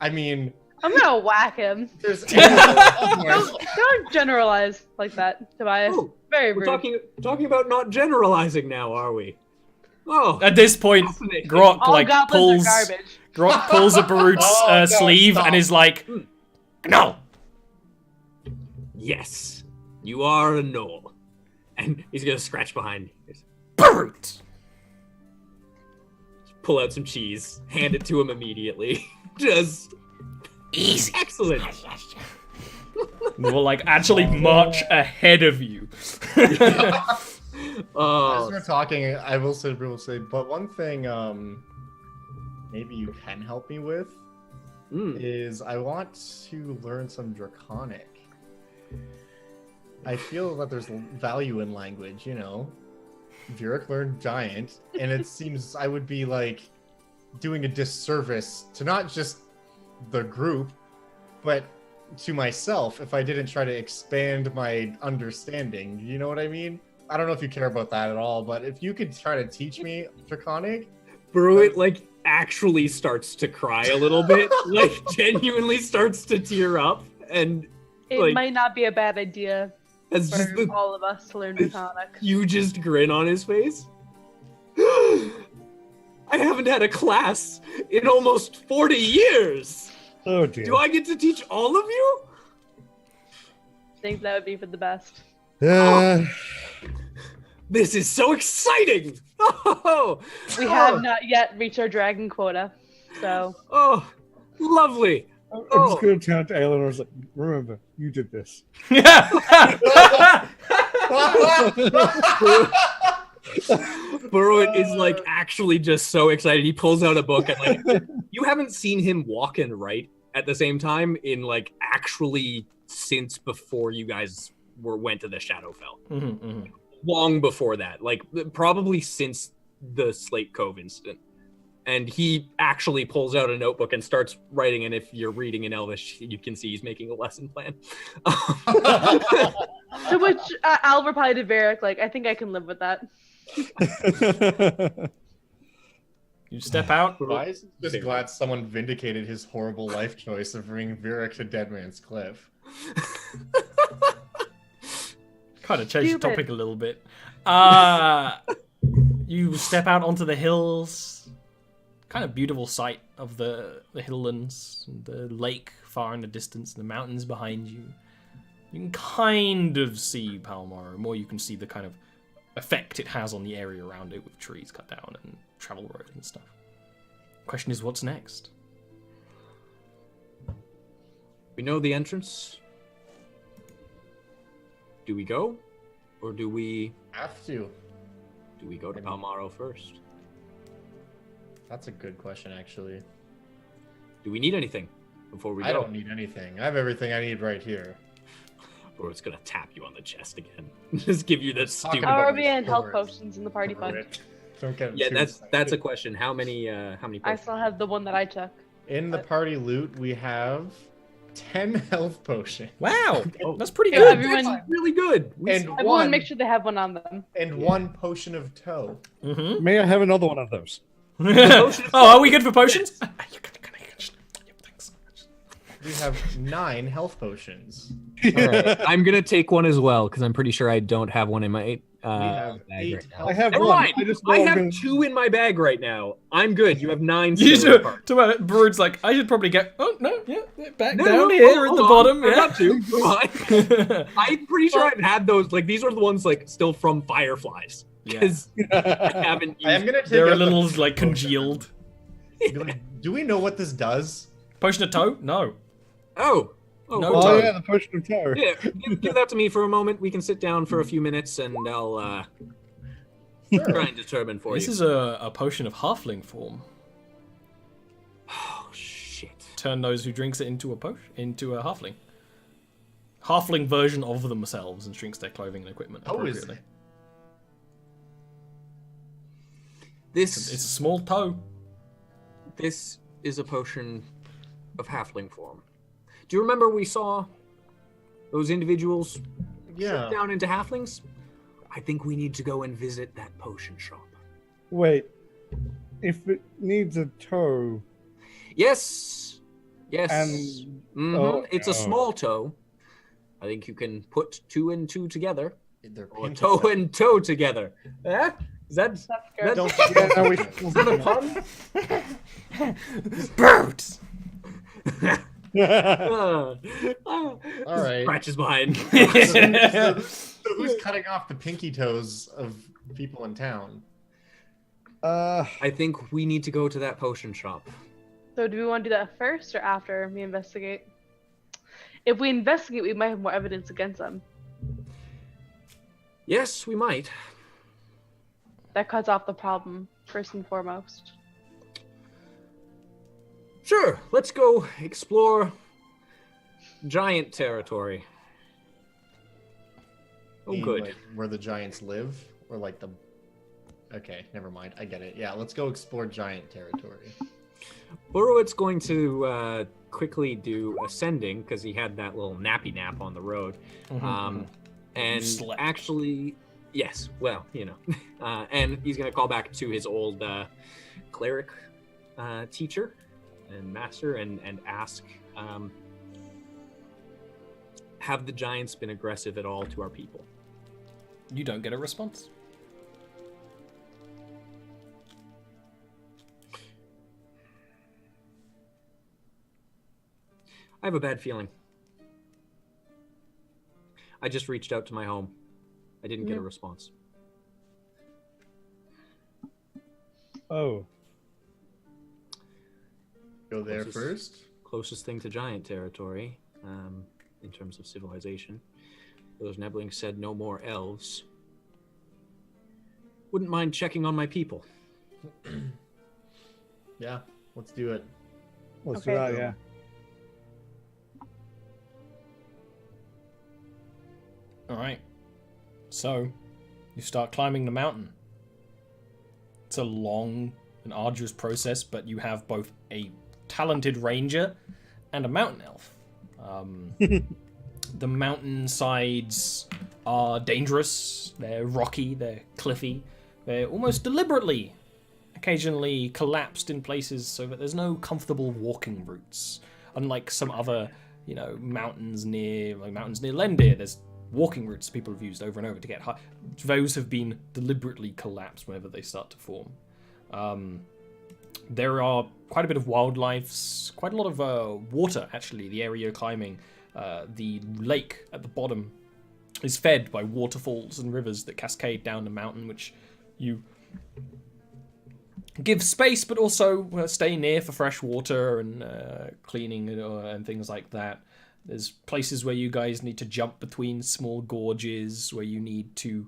[SPEAKER 4] I mean...
[SPEAKER 5] I'm gonna whack him. Don't generalize like that, Tobias.
[SPEAKER 1] Oh,
[SPEAKER 5] Very
[SPEAKER 1] we're
[SPEAKER 5] rude.
[SPEAKER 1] talking about not generalizing now, are we? Oh,
[SPEAKER 3] At this point,
[SPEAKER 1] fascinating.
[SPEAKER 3] Grokk
[SPEAKER 5] All
[SPEAKER 3] like
[SPEAKER 5] goblins are garbage.
[SPEAKER 3] Grokk pulls a Barut's sleeve
[SPEAKER 4] stop.
[SPEAKER 3] and is like, no.
[SPEAKER 1] Yes, you are a gnoll. And he's gonna scratch behind you.
[SPEAKER 3] Barut.
[SPEAKER 1] Pull out some cheese, hand it to him immediately. Just
[SPEAKER 3] Easy.
[SPEAKER 1] excellent.
[SPEAKER 3] They will like actually march ahead of you.
[SPEAKER 4] As
[SPEAKER 1] Oh,
[SPEAKER 4] we're talking, I will say, but one thing maybe you can help me with is I want to learn some Draconic. I feel that there's value in language, you know. Vieric learned Giant, and it seems I would be like doing a disservice to not just the group, but to myself if I didn't try to expand my understanding. You know what I mean? I don't know if you care about that at all, but if you could try to teach me Draconic.
[SPEAKER 1] Burrowit like actually starts to cry a little bit, like genuinely starts to tear up, and
[SPEAKER 5] It
[SPEAKER 1] like,
[SPEAKER 5] might not be a bad idea
[SPEAKER 1] as just
[SPEAKER 5] for
[SPEAKER 1] the
[SPEAKER 5] all of us to learn Draconic.
[SPEAKER 1] hugest grin on his face. I haven't had a class in almost 40 years.
[SPEAKER 2] Oh dear.
[SPEAKER 1] Do I get to teach all of you?
[SPEAKER 5] I think that would be for the best.
[SPEAKER 1] This is so exciting! Oh,
[SPEAKER 5] We have not yet reached our dragon quota, so
[SPEAKER 1] oh, lovely.
[SPEAKER 2] I'm just going to turn to Aelin and I was like, remember, you did this.
[SPEAKER 1] Burrow is like actually just so excited. He pulls out a book and like you haven't seen him walk and write at the same time in like actually since before you guys went to the Shadowfell. Long before that, like probably since the Slate Cove incident. And he actually pulls out a notebook and starts writing. And if you're reading in Elvish, you can see he's making a lesson plan.
[SPEAKER 5] to which I'll reply to Varric, like, I think I can live with that.
[SPEAKER 3] You step out.
[SPEAKER 4] Why is he just glad someone vindicated his horrible life choice of bringing Varric to Dead Man's Cliff?
[SPEAKER 3] Kind of change the
[SPEAKER 5] Stupid.
[SPEAKER 3] topic a little bit. You step out onto the hills. Kind of beautiful sight of the hilllands, the lake far in the distance, the mountains behind you. You can kind of see Palmar, more you can see the kind of effect it has on the area around it with trees cut down and travel roads and stuff. Question is, what's next?
[SPEAKER 1] We know the entrance. Do we go? Or do we
[SPEAKER 4] Have to.
[SPEAKER 1] go to Palmaro first?
[SPEAKER 4] That's a good question, actually.
[SPEAKER 1] Do we need anything before we go?
[SPEAKER 4] I don't need anything. I have everything I need right here.
[SPEAKER 1] Or it's gonna tap you on the chest again. Just give you this
[SPEAKER 4] Talking
[SPEAKER 1] stupid.
[SPEAKER 4] about
[SPEAKER 5] Are we in health
[SPEAKER 4] sword.
[SPEAKER 5] potions in the party fund?
[SPEAKER 4] Don't get
[SPEAKER 1] Yeah,
[SPEAKER 4] too
[SPEAKER 1] that's a
[SPEAKER 4] excited.
[SPEAKER 1] question. How many
[SPEAKER 5] I
[SPEAKER 1] potions?
[SPEAKER 5] still have the one that I took.
[SPEAKER 4] In the party loot, we have 10 health potions.
[SPEAKER 3] Wow, that's pretty
[SPEAKER 5] Yeah,
[SPEAKER 3] good.
[SPEAKER 5] everyone-
[SPEAKER 1] That's really good.
[SPEAKER 4] And
[SPEAKER 5] Everyone make sure they have one on them.
[SPEAKER 4] one potion of toe.
[SPEAKER 3] Mm-hmm.
[SPEAKER 2] May I have another one of those?
[SPEAKER 3] Oh, are we good for potions? Thanks.
[SPEAKER 4] We have 9 health potions.
[SPEAKER 1] I'm gonna take one as well because I'm pretty sure I don't have one in my
[SPEAKER 4] We have
[SPEAKER 1] bag
[SPEAKER 4] 8
[SPEAKER 1] right now.
[SPEAKER 4] health
[SPEAKER 2] I have
[SPEAKER 1] Never
[SPEAKER 2] one.
[SPEAKER 1] mind.
[SPEAKER 2] I just know
[SPEAKER 1] I
[SPEAKER 2] I'm
[SPEAKER 1] have
[SPEAKER 2] gonna-
[SPEAKER 1] 2 in my bag right now. I'm good. You have 9.
[SPEAKER 3] You
[SPEAKER 1] still in the
[SPEAKER 3] should.
[SPEAKER 1] cart.
[SPEAKER 3] Brood's like, I should probably get. Oh no, yeah, back
[SPEAKER 1] No,
[SPEAKER 3] down
[SPEAKER 1] no,
[SPEAKER 3] here at
[SPEAKER 1] hold
[SPEAKER 3] the
[SPEAKER 1] on.
[SPEAKER 3] bottom.
[SPEAKER 1] I
[SPEAKER 3] Yeah.
[SPEAKER 1] got 2. Come on. I'm pretty sure I've had those. Like these are the ones like still from Fireflies
[SPEAKER 3] Yeah.
[SPEAKER 1] because I haven't
[SPEAKER 4] I am
[SPEAKER 1] used.
[SPEAKER 4] gonna take
[SPEAKER 3] They're a
[SPEAKER 4] out the
[SPEAKER 3] little
[SPEAKER 4] potion
[SPEAKER 3] like
[SPEAKER 4] of toe.
[SPEAKER 3] congealed.
[SPEAKER 4] Be like, do we know what this does?
[SPEAKER 3] Potion of toe? No.
[SPEAKER 1] Oh,
[SPEAKER 3] No,
[SPEAKER 1] cool.
[SPEAKER 3] toe.
[SPEAKER 2] Oh yeah, the potion of terror.
[SPEAKER 1] Yeah, give that to me for a moment. We can sit down for a few minutes, and I'll try and determine for
[SPEAKER 3] This
[SPEAKER 1] you.
[SPEAKER 3] is a potion of halfling form.
[SPEAKER 1] Oh shit!
[SPEAKER 3] Turn those who drinks it into a halfling. Halfling version of themselves and shrinks their clothing and equipment
[SPEAKER 4] How is
[SPEAKER 3] appropriately.
[SPEAKER 4] it?
[SPEAKER 1] This
[SPEAKER 3] It's a small toe.
[SPEAKER 1] This is a potion of halfling form. Do you remember we saw those individuals
[SPEAKER 4] Yeah.
[SPEAKER 1] down into halflings? I think we need to go and visit that potion shop.
[SPEAKER 2] Wait, if it needs a toe,
[SPEAKER 1] Yes. Yes.
[SPEAKER 2] and
[SPEAKER 1] Mhm.
[SPEAKER 2] oh,
[SPEAKER 1] It's a
[SPEAKER 2] no.
[SPEAKER 1] small toe. I think you can put 2 and 2 together.
[SPEAKER 4] They're
[SPEAKER 1] Or
[SPEAKER 4] painted
[SPEAKER 1] toe
[SPEAKER 4] that.
[SPEAKER 1] and toe together. Eh? Is that
[SPEAKER 5] That's good.
[SPEAKER 4] Don't
[SPEAKER 2] yeah, no, we
[SPEAKER 1] is that a pun?
[SPEAKER 3] Birds.
[SPEAKER 1] All
[SPEAKER 4] right.
[SPEAKER 1] Scratches behind.
[SPEAKER 4] so who's cutting off the pinky toes of people in town?
[SPEAKER 1] I think we need to go to that potion shop.
[SPEAKER 5] So do we want to do that first or after we investigate? If we investigate, we might have more evidence against them.
[SPEAKER 1] Yes, we might.
[SPEAKER 5] That cuts off the problem, first and foremost.
[SPEAKER 1] Sure, let's go explore giant territory. Oh,
[SPEAKER 4] Mean,
[SPEAKER 1] good.
[SPEAKER 4] like, where the giants live? Or like the... Okay, never mind. I get it. Yeah, let's go explore giant territory.
[SPEAKER 1] Borowit's going to quickly do ascending because he had that little nappy nap on the road. And
[SPEAKER 3] slept.
[SPEAKER 1] actually, yes, well, you know. And he's going to call back to his old cleric teacher and master and ask, have the giants been aggressive at all to our people?
[SPEAKER 3] You don't get a response.
[SPEAKER 1] have a bad feeling. I just reached out to my home. I didn't get a response.
[SPEAKER 2] Oh.
[SPEAKER 4] Go there first.
[SPEAKER 1] Closest thing to giant territory, in terms of civilization. Those Neblings said no more elves. Wouldn't mind checking on my people.
[SPEAKER 4] Yeah, let's do it.
[SPEAKER 2] Let's do that, yeah.
[SPEAKER 3] All right. So, you start climbing the mountain. It's a long and arduous process, but you have both a talented ranger and a mountain elf. The mountain sides are dangerous. They're rocky. They're cliffy. They're almost deliberately occasionally collapsed in places so that there's no comfortable walking routes. Unlike some other, mountains near Lendir, there's walking routes people have used over and over to get high. Those have been deliberately collapsed whenever they start to form. There are quite a bit of wildlife, quite a lot of water, actually, the area you're climbing. The lake at the bottom is fed by waterfalls and rivers that cascade down the mountain, which you give space, but also stay near for fresh water and cleaning and things like that. There's places where you guys need to jump between small gorges, where you need to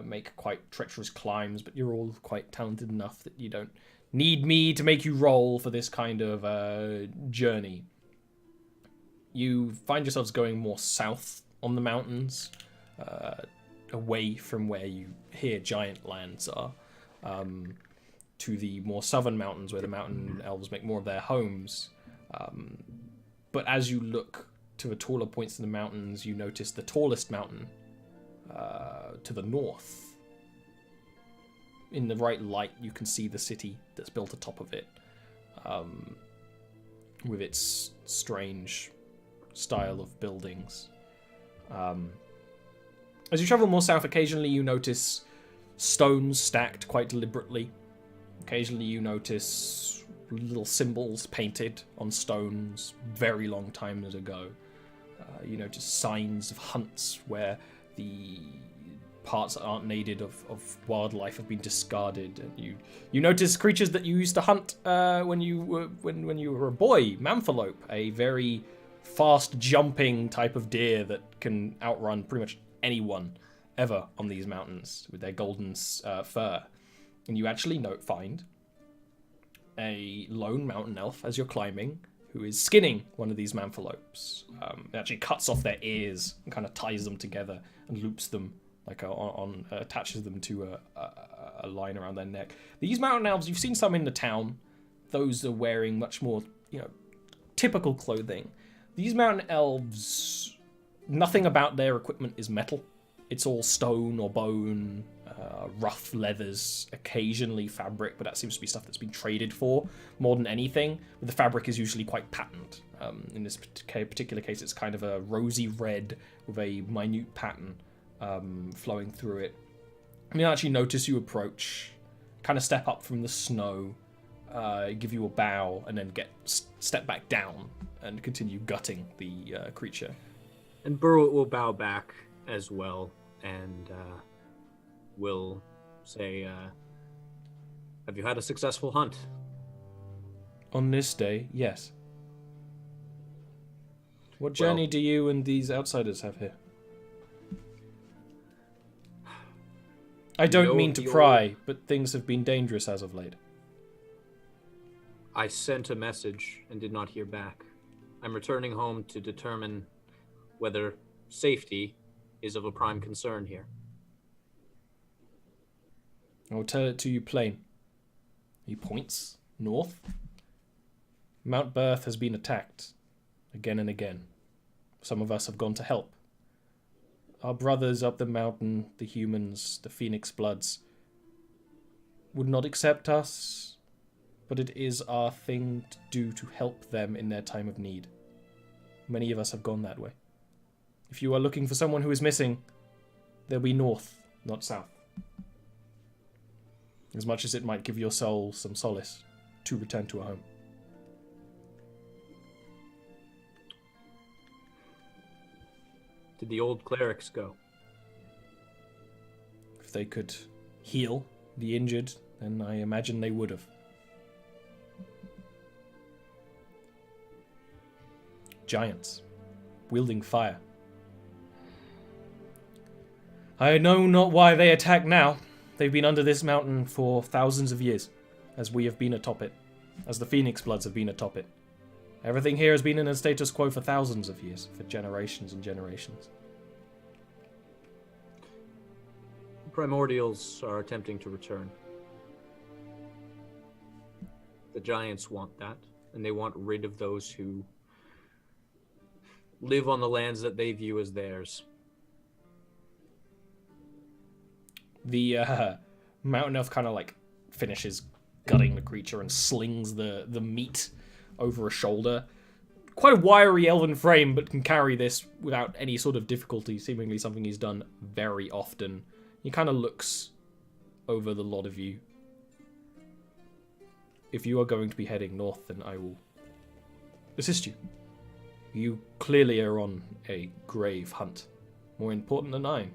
[SPEAKER 3] make quite treacherous climbs, but you're all quite talented enough that you don't need me to make you roll for this kind of journey. You find yourselves going more south on the mountains, away from where you hear giant lands are, to the more southern mountains where the mountain elves make more of their homes. But as you look to the taller points in the mountains, you notice the tallest mountain to the north. In the right light, you can see the city that's built atop of it, with its strange style of buildings. As you travel more south, occasionally you notice stones stacked quite deliberately. Occasionally you notice little symbols painted on stones very long times ago. You notice signs of hunts where the parts that aren't needed of wildlife have been discarded, and you notice creatures that you used to hunt when you were a boy. Mamphalope, a very fast jumping type of deer that can outrun pretty much anyone ever on these mountains with their golden fur. And you actually find a lone mountain elf as you're climbing who is skinning one of these Mamphalops. It actually cuts off their ears and kind of ties them together and loops them attaches them to a line around their neck. These mountain elves, you've seen some in the town. Those are wearing much more, typical clothing. These mountain elves, nothing about their equipment is metal. It's all stone or bone, rough leathers, occasionally fabric, but that seems to be stuff that's been traded for more than anything. But the fabric is usually quite patterned. In this particular case, it's kind of a rosy red with a minute pattern flowing through it. And you actually notice you approach, kind of step up from the snow, give you a bow, and then step back down and continue gutting the creature.
[SPEAKER 1] And Burrow will bow back as well, and will say, have you had a successful hunt?
[SPEAKER 3] On this day, yes. What journey do you and these outsiders have here? I don't mean to pry, but things have been dangerous as of late.
[SPEAKER 1] I sent a message and did not hear back. I'm returning home to determine whether safety is of a prime concern here.
[SPEAKER 3] I will tell it to you plain. He points north. Mount Birth has been attacked again and again. Some of us have gone to help. Our brothers up the mountain, the humans, the Phoenix Bloods, would not accept us, but it is our thing to do to help them in their time of need. Many of us have gone that way. If you are looking for someone who is missing, they'll be north, not south. As much as it might give your soul some solace to return to a home.
[SPEAKER 1] did the old clerics go?
[SPEAKER 3] If they could heal the injured, then I imagine they would have. Giants, wielding fire. I know not why they attack now. They've been under this mountain for thousands of years, as we have been atop it, as the Phoenix Bloods have been atop it. Everything here has been in a status quo for thousands of years, for generations and generations.
[SPEAKER 1] Primordials are attempting to return. The giants want that, and they want rid of those who live on the lands that they view as theirs.
[SPEAKER 3] The mountain elf kind of like finishes gutting the creature and slings the meat over a shoulder. Quite a wiry elven frame, but can carry this without any sort of difficulty, seemingly something he's done very often. He kind of looks over the lot of you. If you are going to be heading north, then I will assist you. You clearly are on a grave hunt. More important than I.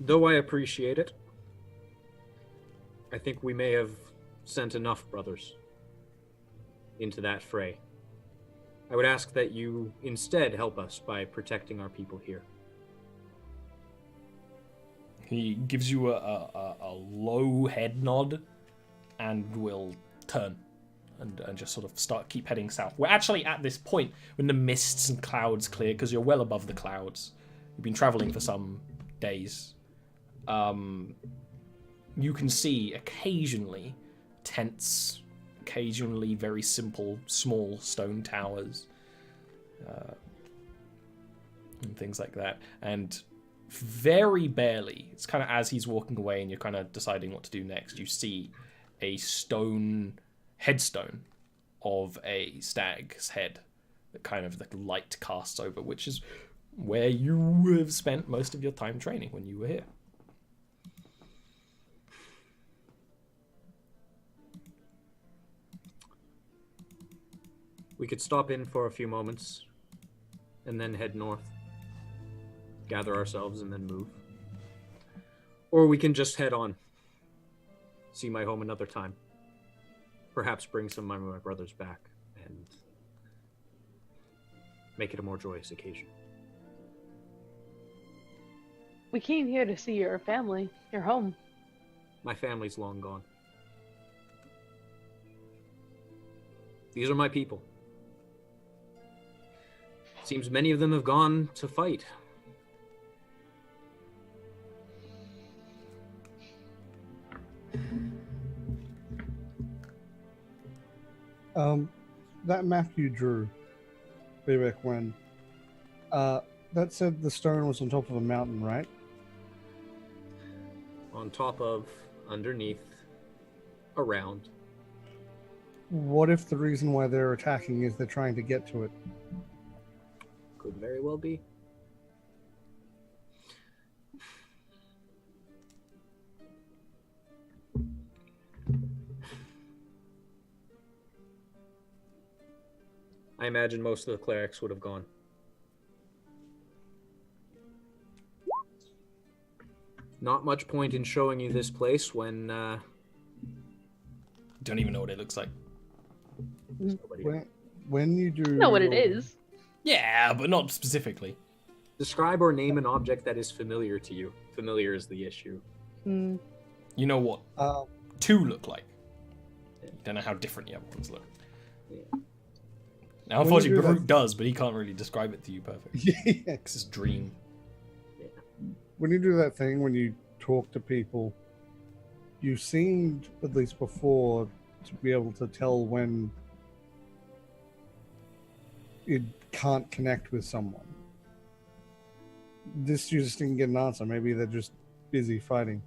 [SPEAKER 1] Though I appreciate it, I think we may have sent enough brothers into that fray. I would ask that you instead help us by protecting our people here.
[SPEAKER 3] He gives you a low head nod and will turn and just sort of keep heading south. We're actually at this point when the mists and clouds clear because you're well above the clouds. You've been traveling for some days. You can see occasionally tents, occasionally very simple, small stone towers, and things like that. And very barely, it's kind of as he's walking away and you're kind of deciding what to do next, you see a stone headstone of a stag's head that kind of the light casts over, which is where you have spent most of your time training when you were here.
[SPEAKER 1] We could stop in for a few moments and then head north, gather ourselves, and then move. Or we can just head on, see my home another time, perhaps bring some of my brothers back and make it a more joyous occasion.
[SPEAKER 5] We came here to see your family, your home.
[SPEAKER 1] My family's long gone. These are my people. Seems many of them have gone to fight.
[SPEAKER 2] That map you drew way back when, that said the stone was on top of a mountain, right?
[SPEAKER 1] On top of, underneath, around.
[SPEAKER 2] What if the reason why they're attacking is they're trying to get to it?
[SPEAKER 1] Could very well be. I imagine most of the clerics would have gone. Not much point in showing you this place when
[SPEAKER 3] Don't even know what it looks like.
[SPEAKER 2] When you do...
[SPEAKER 5] You know what it is.
[SPEAKER 3] Yeah, but not specifically.
[SPEAKER 1] Describe or name an object that is familiar to you. Familiar is the issue.
[SPEAKER 5] Hmm.
[SPEAKER 3] You know what two look like. You don't know how different the other ones look.
[SPEAKER 1] Yeah.
[SPEAKER 3] Now, unfortunately, Baruch does, but he can't really describe it to you perfectly.
[SPEAKER 2] Yeah.
[SPEAKER 3] It's his dream.
[SPEAKER 1] Yeah.
[SPEAKER 2] When you do that thing, when you talk to people, you seemed, at least before, to be able to tell when you can't connect with someone. This you just didn't get an answer. Maybe they're just busy fighting.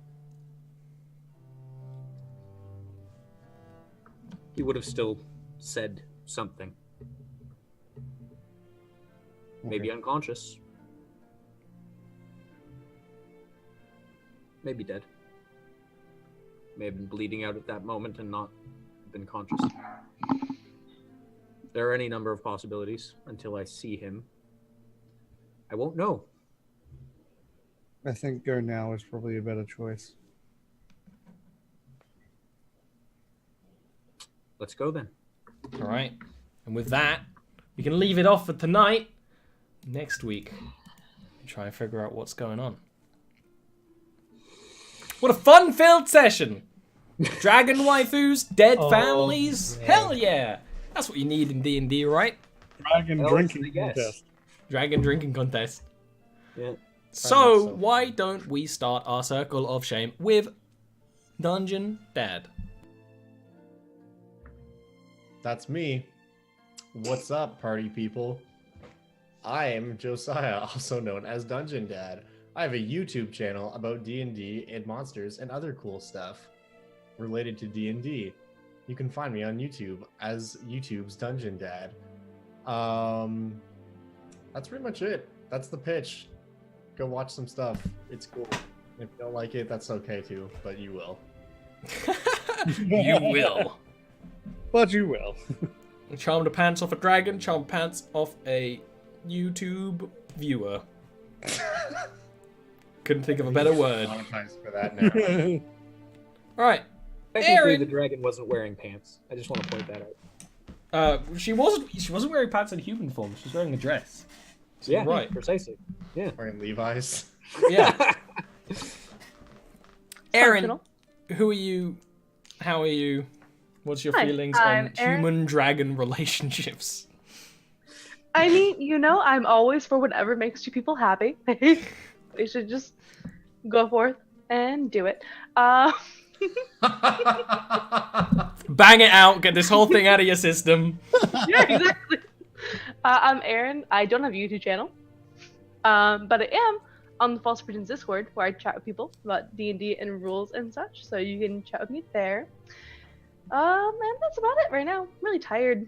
[SPEAKER 1] He would have still said something. Maybe unconscious. Maybe dead. May have been bleeding out at that moment and not been conscious. There are any number of possibilities. Until I see him, I won't know.
[SPEAKER 2] I think go now is probably a better choice.
[SPEAKER 1] Let's go then.
[SPEAKER 3] All right. And with that, we can leave it off for tonight. Next week, try and figure out what's going on. What a fun-filled session! Dragon waifus, dead families.
[SPEAKER 2] Yeah.
[SPEAKER 3] Hell yeah! That's what you need in D&D, right?
[SPEAKER 2] Dragon
[SPEAKER 1] Else,
[SPEAKER 2] drinking
[SPEAKER 1] I guess.
[SPEAKER 2] contest.
[SPEAKER 3] Dragon drinking contest.
[SPEAKER 1] Yeah.
[SPEAKER 3] So,
[SPEAKER 4] so.
[SPEAKER 3] why don't we start our circle of shame with Dungeon Dad?
[SPEAKER 4] That's me. What's up, party people? I am Josiah, also known as Dungeon Dad. I have a YouTube channel about D&D and monsters and other cool stuff related to D&D. You can find me on YouTube as YouTube's Dungeon Dad. That's pretty much it. That's the pitch. Go watch some stuff. It's cool. If you don't like it, that's okay too, but you will.
[SPEAKER 3] You will.
[SPEAKER 2] But you will.
[SPEAKER 3] Charm the pants off a dragon, charm pants off a YouTube viewer. Couldn't think of a better word.
[SPEAKER 4] Monetized for that now.
[SPEAKER 3] Alright.
[SPEAKER 1] Technically,
[SPEAKER 3] Aaron!
[SPEAKER 1] the dragon wasn't wearing pants. I just want to point that out.
[SPEAKER 3] She wasn't wearing pants in human form. She was wearing a dress. So
[SPEAKER 1] Yeah,
[SPEAKER 3] right.
[SPEAKER 1] precisely. Yeah.
[SPEAKER 4] Wearing Levi's.
[SPEAKER 3] Yeah. Aaron,
[SPEAKER 5] Functional.
[SPEAKER 3] who are you? How are you? What's your
[SPEAKER 5] Hi,
[SPEAKER 3] feelings
[SPEAKER 5] I'm
[SPEAKER 3] on
[SPEAKER 5] Erin.
[SPEAKER 3] human-dragon relationships?
[SPEAKER 5] I mean, I'm always for whatever makes you people happy. We should just go forth and do it.
[SPEAKER 3] Bang it out. Get this whole thing out of your system.
[SPEAKER 5] Yeah, exactly. I'm Aaron. I don't have a YouTube channel, but I am on the False Pretense Discord, where I chat with people about D&D and rules and such. So you can chat with me there. And that's about it right now. I'm really tired.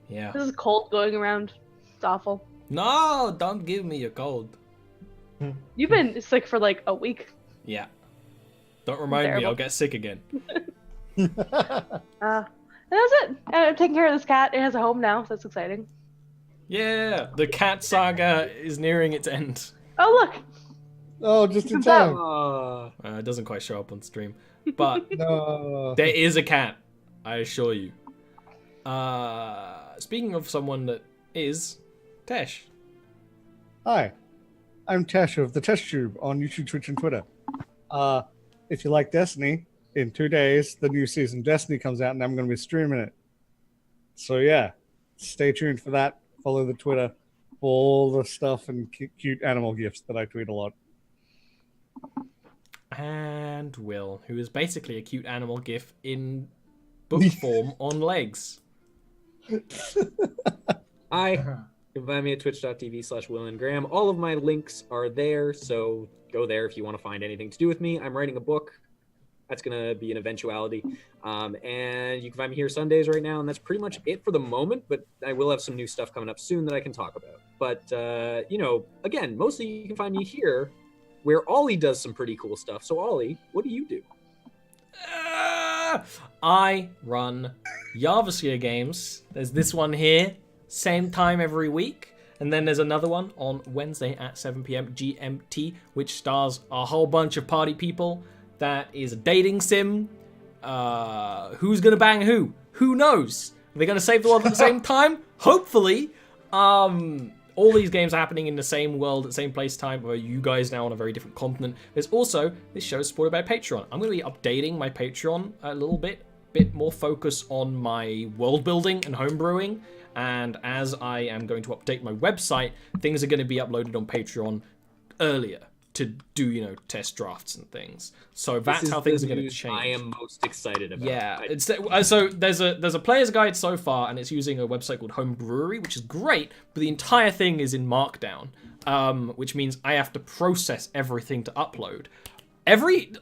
[SPEAKER 3] Yeah.
[SPEAKER 5] This is cold going around. It's awful.
[SPEAKER 3] No, don't give me a cold.
[SPEAKER 5] You've been sick for like a week.
[SPEAKER 3] Yeah. Don't remind me,
[SPEAKER 5] Terrible.
[SPEAKER 3] I'll get sick again.
[SPEAKER 5] And that's it. I'm taking care of this cat. It has a home now, so that's exciting.
[SPEAKER 3] Yeah, the cat saga is nearing its end.
[SPEAKER 5] Oh, look.
[SPEAKER 2] Oh, just in
[SPEAKER 5] Comes out.
[SPEAKER 2] time.
[SPEAKER 3] It doesn't quite show up on stream. But
[SPEAKER 2] No.
[SPEAKER 3] there is a cat, I assure you. Speaking of someone that is, Tesh.
[SPEAKER 2] Hi, I'm Tesh of the Tesh Tube on YouTube, Twitch, and Twitter. If you like Destiny, in 2 days, the new season of Destiny comes out, and I'm going to be streaming it. So yeah, stay tuned for that. Follow the Twitter for all the stuff and cute animal gifs that I tweet a lot.
[SPEAKER 3] And Will, who is basically a cute animal gif in book form on legs.
[SPEAKER 1] Hi. You can find me at twitch.tv/WillandGraham. All of my links are there, so go there if you want to find anything to do with me. I'm writing a book. That's going to be an eventuality. And you can find me here Sundays right now, and that's pretty much it for the moment, but I will have some new stuff coming up soon that I can talk about. But, again, mostly you can find me here, where Ollie does some pretty cool stuff. So, Ollie, what do you do?
[SPEAKER 3] I run Jarviskjir games. There's this one here, same time every week. And then there's another one on Wednesday at 7 p.m. GMT, which stars a whole bunch of party people. That is a dating sim. Who's gonna bang who? Who knows? Are they gonna save the world at the same time? Hopefully. All these games are happening in the same world at the same place time, where you guys now on a very different continent. There's also, this show is supported by Patreon. I'm going to be updating my Patreon a little bit more focus on my world building and homebrewing. And as I am going to update my website, things are going to be uploaded on Patreon earlier to do, test drafts and things. So that's how things are going to change.
[SPEAKER 1] I am most excited about.
[SPEAKER 3] Yeah, so there's a player's guide so far, and it's using a website called Home Brewery, which is great, but the entire thing is in Markdown, which means I have to process everything to upload.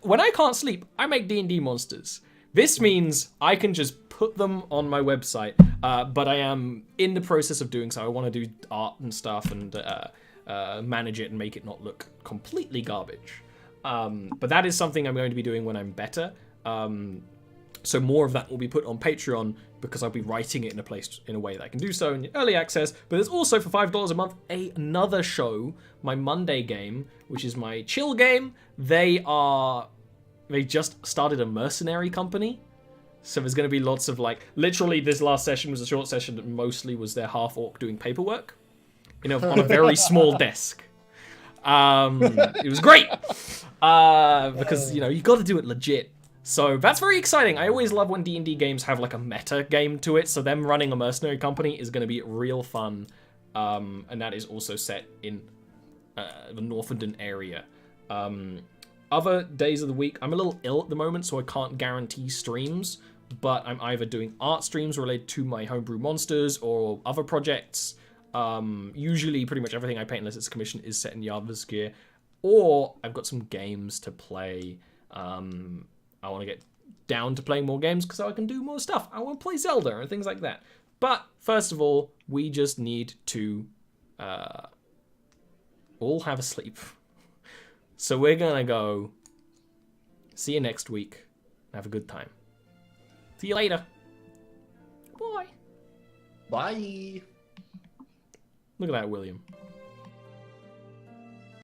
[SPEAKER 3] When I can't sleep, I make D&D monsters. This means I can just put them on my website, but I am in the process of doing so. I want to do art and stuff and manage it and make it not look completely garbage. But that is something I'm going to be doing when I'm better. So more of that will be put on Patreon because I'll be writing it in a way that I can do so in early access. But there's also, for $5 a month, another show, my Monday game, which is my chill game. They just started a mercenary company. So there's going to be lots of, like, literally this last session was a short session that mostly was their half-orc doing paperwork on a very small desk. It was great because, you got to do it legit. So that's very exciting. I always love when D&D games have like a meta game to it. So them running a mercenary company is going to be real fun. And that is also set in the Northenden area. Other days of the week, I'm a little ill at the moment, so I can't guarantee streams. But I'm either doing art streams related to my homebrew monsters or other projects. Usually pretty much everything I paint unless it's commissioned is set in Jarviskjir. Or I've got some games to play. I want to get down to playing more games because I can do more stuff. I want to play Zelda and things like that. But first of all, we just need to all have a sleep. So we're going to go. See you next week. Have a good time. See you later. Bye.
[SPEAKER 4] Bye.
[SPEAKER 3] Look at that, William.